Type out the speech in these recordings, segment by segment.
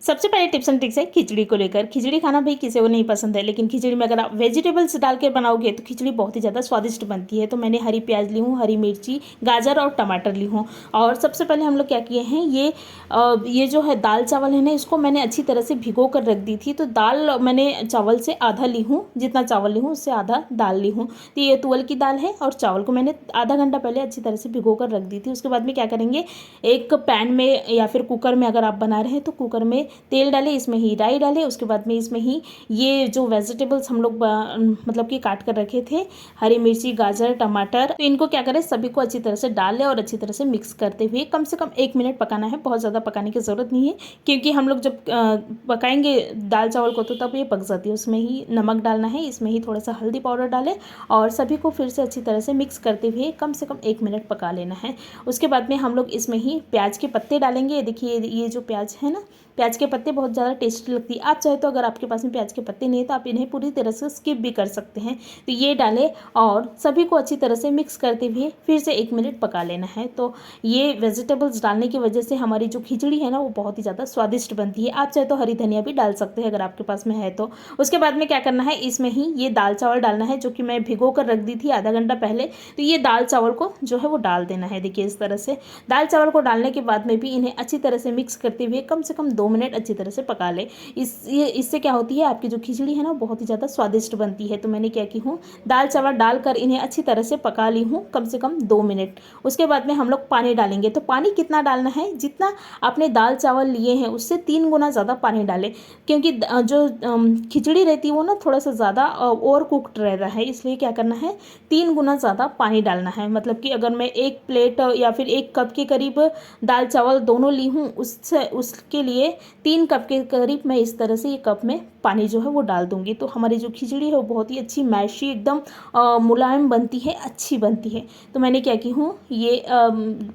सबसे पहले tips and tricks है खिचड़ी को लेकर। खिचड़ी खाना भाई किसी को नहीं पसंद है, लेकिन खिचड़ी में अगर आप वेजिटेबल्स डाल के बनाओगे तो खिचड़ी बहुत ही ज़्यादा स्वादिष्ट बनती है। तो मैंने हरी प्याज ली हूँ, हरी मिर्ची, गाजर और टमाटर ली हूँ। और सबसे पहले हम लोग क्या किए हैं, ये जो है दाल चावल है ना, इसको मैंने अच्छी तरह से भिगो कर रख दी थी। तो दाल मैंने चावल से आधा ली हूँ, जितना चावल ली हूँ उससे आधा दाल ली हूँ। तो ये तुअर की दाल है और चावल को मैंने आधा घंटा पहले अच्छी तरह से भिगो कर रख दी थी। उसके बाद में क्या करेंगे, एक पैन में या फिर कुकर में अगर आप बना रहे हैं तो कुकर में तेल डालें, इसमें ही राई डालें। उसके बाद में इसमें ही ये जो वेजिटेबल्स हम लोग मतलब कि काट कर रखे थे, हरी मिर्ची, गाजर, टमाटर, तो इनको क्या करें, सभी को अच्छी तरह से डाल लें और अच्छी तरह से मिक्स करते हुए कम से कम 1 मिनट पकाना है। बहुत ज़्यादा पकाने की ज़रूरत नहीं है, क्योंकि हम लोग जब पकाएंगे दाल चावल को तो तब ये पक जाती है। उसमें ही नमक डालना है, इसमें ही थोड़ा सा हल्दी पाउडर डालें और सभी को फिर से अच्छी तरह से मिक्स करते हुए कम से कम 1 मिनट पका लेना है। उसके बाद में हम लोग इसमें ही प्याज के पत्ते डालेंगे। देखिए ये जो प्याज है ना, प्याज के पत्ते बहुत ज़्यादा टेस्टी लगती है। आप चाहे तो अगर आपके पास में प्याज के पत्ते नहीं है तो आप इन्हें पूरी तरह से स्किप भी कर सकते हैं। तो ये डालें और सभी को अच्छी तरह से मिक्स करते हुए फिर से 1 मिनट पका लेना है। तो ये वेजिटेबल्स डालने की वजह से हमारी जो खिचड़ी है ना वो बहुत ही ज़्यादा स्वादिष्ट बनती है। आप चाहे तो हरी धनिया भी डाल सकते हैं अगर आपके पास में है तो। उसके बाद में क्या करना है, इसमें ही ये दाल चावल डालना है जो कि मैं भिगो कर रख दी थी आधा घंटा पहले। तो ये दाल चावल को जो है वो डाल देना है। देखिए इस तरह से दाल चावल को डालने के बाद में भी इन्हें अच्छी तरह से मिक्स करते हुए कम से कम 2 मिनट अच्छी तरह से पका ले। इससे क्या होती है, आपकी जो खिचड़ी है ना बहुत ही ज़्यादा स्वादिष्ट बनती है। तो मैंने क्या की हूँ, दाल चावल डालकर इन्हें अच्छी तरह से पका ली हूँ कम से कम 2 मिनट। उसके बाद में हम लोग पानी डालेंगे। तो पानी कितना डालना है, जितना आपने दाल चावल लिए हैं उससे 3 गुना ज़्यादा पानी डालें, क्योंकि जो खिचड़ी रहती है वो ना थोड़ा सा ज़्यादा ओवर कुक्ड रहता है। इसलिए क्या करना है, 3 गुना ज़्यादा पानी डालना है। मतलब कि अगर मैं 1 प्लेट या फिर 1 कप के करीब दाल चावल दोनों ली हूँ, उसके लिए 3 कप के करीब मैं इस तरह से ये कप में पानी जो है वो डाल दूंगी। तो हमारी जो खिचड़ी है वो बहुत ही अच्छी मैशी एकदम मुलायम बनती है, अच्छी बनती है। तो मैंने क्या की हूँ, ये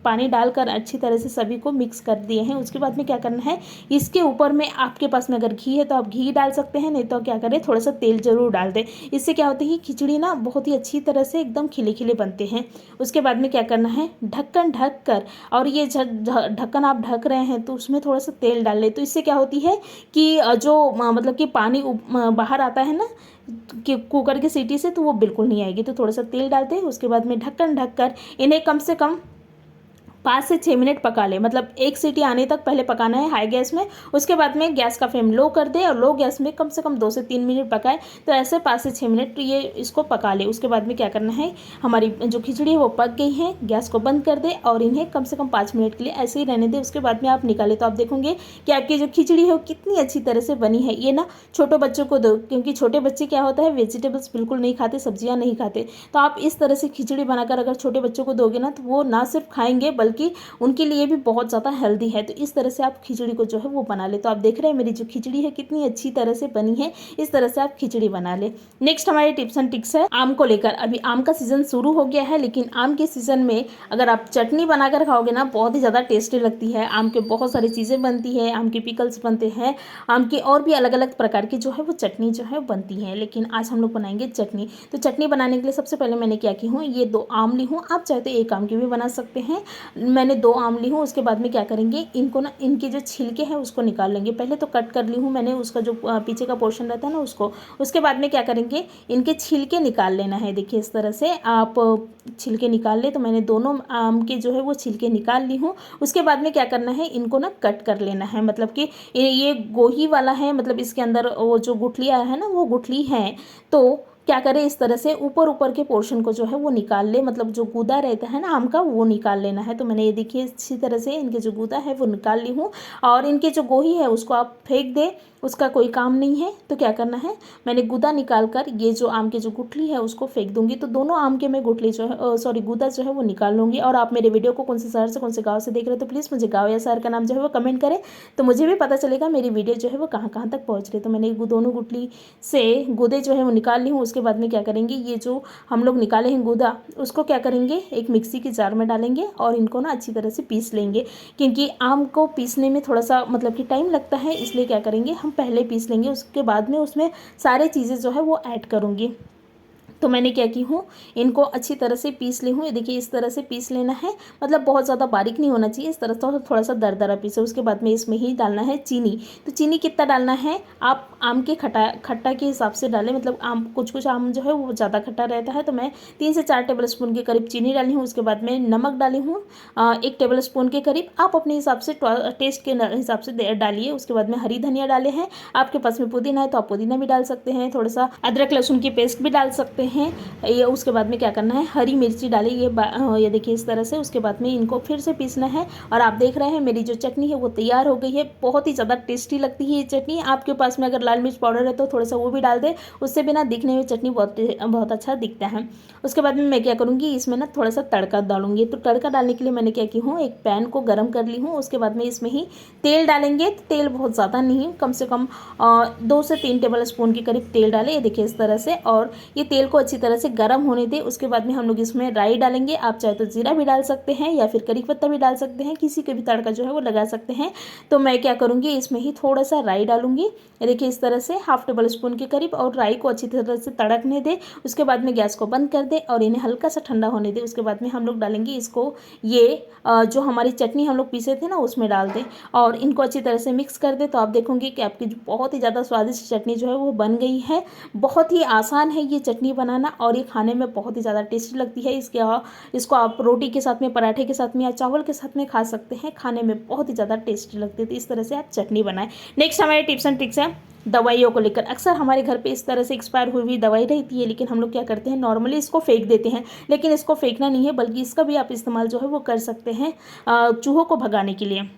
पानी डालकर अच्छी तरह से सभी को मिक्स कर दिए हैं। उसके बाद में क्या करना है, इसके ऊपर में आपके पास में अगर घी है तो आप घी डाल सकते हैं, नहीं तो क्या करें थोड़ा सा तेल जरूर डाल दें। इससे क्या होता है, खिचड़ी ना बहुत ही अच्छी तरह से एकदम खिले खिले बनते हैं। उसके बाद में क्या करना है, ढक्कन ढक कर, और ये ढक्कन आप ढक रहे हैं तो उसमें थोड़ा सा तेल डाल लें। तो इससे क्या होती है कि जो मतलब कि पानी बाहर आता है ना कि कुकर की सीटी से, तो वो बिल्कुल नहीं आएगी। तो थोड़ा सा तेल डालते हैं। उसके बाद में ढक्कन ढककर इन्हें कम से कम 5 से 6 मिनट पका ले। मतलब 1 सीटी आने तक पहले पकाना है हाई गैस में। उसके बाद में गैस का फ्लेम लो कर दे और लो गैस में कम से कम 2 से 3 मिनट पकाए। तो ऐसे 5 से 6 मिनट ये इसको पका ले। उसके बाद में क्या करना है, हमारी जो खिचड़ी है वो पक गई है, गैस को बंद कर दे और इन्हें कम से कम 5 मिनट के लिए ऐसे ही रहने दे। उसके बाद में आप निकालें तो आप देखोगे कि आपकी जो खिचड़ी है वो कितनी अच्छी तरह से बनी है। ये ना छोटे बच्चों को दो, क्योंकि छोटे बच्चे क्या होता है वेजिटेबल्स बिल्कुल नहीं खाते, सब्जियां नहीं खाते। तो आप इस तरह से खिचड़ी बनाकर अगर छोटे बच्चों को दोगे ना तो वो ना सिर्फ खाएंगे बल्कि उनके लिए भी बहुत ज़्यादा हेल्दी है। तो इस तरह से आप खिचड़ी को जो है वो बना ले। तो आप देख रहे हैं मेरी जो खिचड़ी है कितनी अच्छी तरह से बनी है। इस तरह से आप खिचड़ी बना ले। नेक्स्ट हमारे टिप्स एंड ट्रिक्स है आम को लेकर। अभी आम का सीजन शुरू हो गया है, लेकिन आम के सीजन में अगर आप चटनी बनाकर खाओगे ना बहुत ही ज़्यादा टेस्टी लगती है। आम के बहुत सारी चीज़ें बनती है, आम के पिकल्स बनते हैं, आम के और भी अलग अलग प्रकार की जो है वो चटनी जो है बनती है। लेकिन आज हम लोग बनाएंगे चटनी। तो चटनी बनाने के लिए सबसे पहले मैंने क्या की हूँ, ये 2 आम ली हूँ। आप चाहे तो 1 आम की भी बना सकते हैं। मैंने 2 आम ली हूँ। उसके बाद में क्या करेंगे, इनको ना इनके जो छिलके हैं उसको निकाल लेंगे। पहले तो कट कर ली हूँ मैंने, उसका जो पीछे का पोर्शन रहता है ना उसको। उसके बाद में क्या करेंगे, इनके छिलके निकाल लेना है। देखिए इस तरह से आप छिलके निकाल ले। तो मैंने दोनों आम के जो है वो छिलके निकाल ली हूँ। उसके बाद में क्या करना है, इनको ना कट कर लेना है। मतलब कि ये गोही वाला है, मतलब इसके अंदर वो जो गुठलियाँ है ना वो गुठली है। तो क्या करें, इस तरह से ऊपर ऊपर के पोर्शन को जो है वो निकाल ले। मतलब जो गूदा रहता है ना आम का वो निकाल लेना है। तो मैंने ये देखिए अच्छी तरह से इनके जो गूदा है वो निकाल ली हूँ। और इनके जो गोही है उसको आप फेंक दे, उसका कोई काम नहीं है। तो क्या करना है, मैंने गूदा निकाल कर ये जो आम की जो गुठली है उसको फेंक दूंगी। तो दोनों आम के मैं गुठली जो है सॉरी गूदा जो है वो निकाल लूँगी। और आप मेरे वीडियो को कौन से शहर से कौन से गाँव से देख रहे हो तो प्लीज़ मुझे गाँव या शहर का नाम जो है वो कमेंट करें, तो मुझे भी पता चलेगा मेरी वीडियो जो है वो कहाँ कहाँ तक पहुँच रही है। तो मैंने दोनों गुठली से गूदे जो है वो निकाल ली हूँ। उसके बाद में क्या करेंगे, ये जो हम लोग निकाले हैं गूदा उसको क्या करेंगे, एक मिक्सी के जार में डालेंगे और इनको ना अच्छी तरह से पीस लेंगे। क्योंकि आम को पीसने में थोड़ा सा मतलब कि टाइम लगता है, इसलिए क्या करेंगे हम पहले पीस लेंगे। उसके बाद में उसमें सारे चीज़ें जो है वो ऐड करूँगी। तो मैंने क्या की हूँ, इनको अच्छी तरह से पीस ली हूँ। ये देखिए इस तरह से पीस लेना है, मतलब बहुत ज़्यादा बारीक नहीं होना चाहिए, इस तरह से थोड़ा सा दरदरा पीसे। उसके बाद में इसमें ही डालना है चीनी। तो चीनी कितना डालना है, आप आम के खट्टा के हिसाब से डालें, मतलब आम कुछ आम जो है वो ज़्यादा खट्टा रहता है, तो मैं 3 से 4 टेबल स्पून के करीब चीनी डाली हूँ। उसके बाद में नमक डाली हूँ 1 टेबल स्पून के करीब, आप अपने हिसाब से टेस्ट के हिसाब से डालिए। उसके बाद में हरी धनिया डाले हैं, आपके पास में पुदीना है तो आप पुदीना भी डाल सकते हैं, थोड़ा सा अदरक लहसुन की पेस्ट भी डाल सकते हैं। ये उसके बाद में क्या करना है, हरी मिर्ची डाली, ये देखिए इस तरह से। उसके बाद में इनको फिर से पीसना है और आप देख रहे हैं मेरी जो चटनी है वो तैयार हो गई है। बहुत ही ज़्यादा टेस्टी लगती है ये चटनी। आपके पास में अगर लाल मिर्च पाउडर है तो थोड़ा सा वो भी डाल दें, उससे भी ना दिखने में चटनी बहुत अच्छा दिखता है। उसके बाद में मैं क्या करूँगी, इसमें ना थोड़ा सा तड़का डालूंगी। तो तड़का डालने के लिए मैंने क्या की हूँ, एक पैन को गर्म कर ली हूँ। उसके बाद में इसमें ही तेल डालेंगे। तो तेल बहुत ज़्यादा नहीं, कम से कम 2 से 3 टेबल स्पून के करीब तेल डालें। ये देखिए इस तरह से, और ये तेल को अच्छी तरह से गर्म होने दें। उसके बाद में हम लोग इसमें राई डालेंगे। आप चाहे तो जीरा भी डाल सकते हैं या फिर करी पत्ता भी डाल सकते हैं, किसी के भी तड़का जो है वो लगा सकते हैं। तो मैं क्या करूँगी, इसमें ही थोड़ा सा राई डालूंगी। ये देखिए इस तरह से हाफ टेबल स्पून के करीब, और राई को अच्छी तरह से तड़कने दें। उसके बाद में गैस को बंद कर दें और इन्हें हल्का सा ठंडा होने दें। उसके बाद में हम लोग डालेंगे इसको, ये जो हमारी चटनी हम लोग पीसे थे ना उसमें डाल दें और इनको अच्छी तरह से मिक्स कर दें। तो आप देखोगे कि आपकी बहुत ही ज़्यादा स्वादिष्ट चटनी जो है वो बन गई है। बहुत ही आसान है ये चटनी बनाना और ये खाने में बहुत ही ज़्यादा टेस्टी लगती है। इसको आप रोटी के साथ में, पराठे के साथ में या चावल के साथ में खा सकते हैं। खाने में बहुत ही ज़्यादा टेस्टी लगती है। तो इस तरह से आप चटनी बनाएं। नेक्स्ट हमारे टिप्स एंड ट्रिक्स हैं दवाइयों को लेकर। अक्सर हमारे घर पे इस तरह से एक्सपायर हुई दवाई रहती है, लेकिन हम लोग क्या करते हैं, नॉर्मली इसको फेंक देते हैं। लेकिन इसको फेंकना नहीं है, बल्कि इसका भी आप इस्तेमाल जो है वो कर सकते हैं चूहों को भगाने के लिए।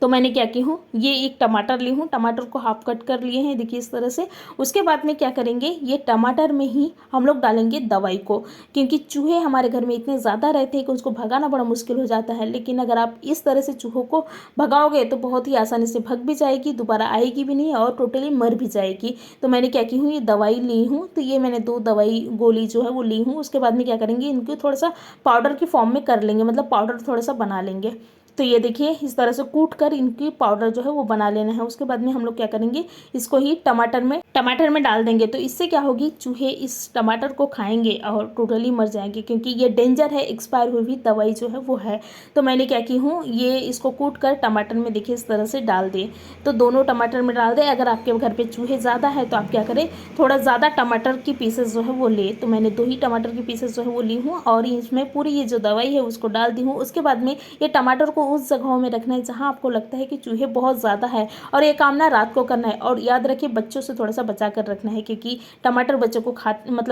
तो मैंने क्या की हूँ, ये एक टमाटर ली हूँ, टमाटर को हाफ कट कर लिए हैं, देखिए इस तरह से। उसके बाद में क्या करेंगे, ये टमाटर में ही हम लोग डालेंगे दवाई को, क्योंकि चूहे हमारे घर में इतने ज़्यादा रहते हैं कि उसको भगाना बड़ा मुश्किल हो जाता है। लेकिन अगर आप इस तरह से चूहों को भगाओगे तो बहुत ही आसानी से भग भी जाएगी, दोबारा आएगी भी नहीं और टोटली मर भी जाएगी। तो मैंने क्या की हूँ, ये दवाई ली हूँ। तो ये मैंने 2 दवाई गोली जो है वो ली हूँ। उसके बाद में क्या करेंगे, इनको थोड़ा सा पाउडर की फॉर्म में कर लेंगे, मतलब पाउडर थोड़ा सा बना लेंगे। तो ये देखिए इस तरह से कूट कर इनकी पाउडर जो है वो बना लेना है। उसके बाद में हम लोग क्या करेंगे, इसको ही टमाटर में डाल देंगे। तो इससे क्या होगी, चूहे इस टमाटर को खाएंगे और टोटली मर जाएंगे, क्योंकि ये डेंजर है, एक्सपायर हुई हुई दवाई जो है वो है। तो मैंने क्या की हूँ, ये इसको कूट कर टमाटर में देखिए इस तरह से डाल दें। तो दोनों टमाटर में डाल दें। अगर आपके घर पे चूहे ज़्यादा है तो आप क्या करें, थोड़ा ज़्यादा टमाटर की पीसेस जो है वो ले। तो मैंने 2 ही टमाटर की पीसेस जो है वो ली हूँ और इसमें पूरी ये जो दवाई है उसको डाल दी हूँ। उसके बाद में ये टमाटर को उस जगहों में रखना है जहाँ आपको लगता है कि चूहे बहुत ज़्यादा है, और ये काम ना रात को करना है। और याद रखिए बच्चों से थोड़ा सा बचा कर रखना है, क्योंकि टमाटर बच्चों को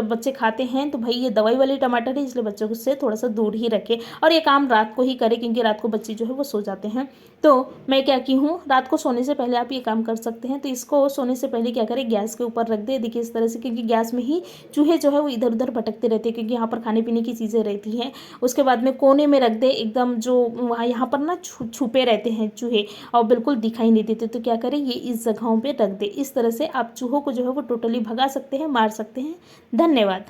बच्चे खाते हैं। तो भाई ये दवाई वाले टमाटर है, इसलिए बच्चों से थोड़ा सा दूर ही रखें और ये काम रात को ही करें, क्योंकि रात को बच्चे जो है वो सो जाते हैं। तो मैं क्या की हूँ, रात को सोने से पहले आप ये काम कर सकते हैं। तो इसको सोने से पहले क्या करें, गैस के ऊपर रख दे, देखिए इस तरह से, क्योंकि गैस में ही चूहे जो है वो इधर उधर भटकते रहते हैं, क्योंकि यहाँ पर खाने पीने की चीज़ें रहती हैं। उसके बाद में कोने में रख दे एकदम, जो वहाँ यहाँ पर ना छुपे रहते हैं चूहे और बिल्कुल दिखाई नहीं देते। तो क्या करें, ये इस जगहों पे रख दे। इस तरह से आप चूहों को जो है वो टोटली भगा सकते हैं, मार सकते हैं। धन्यवाद।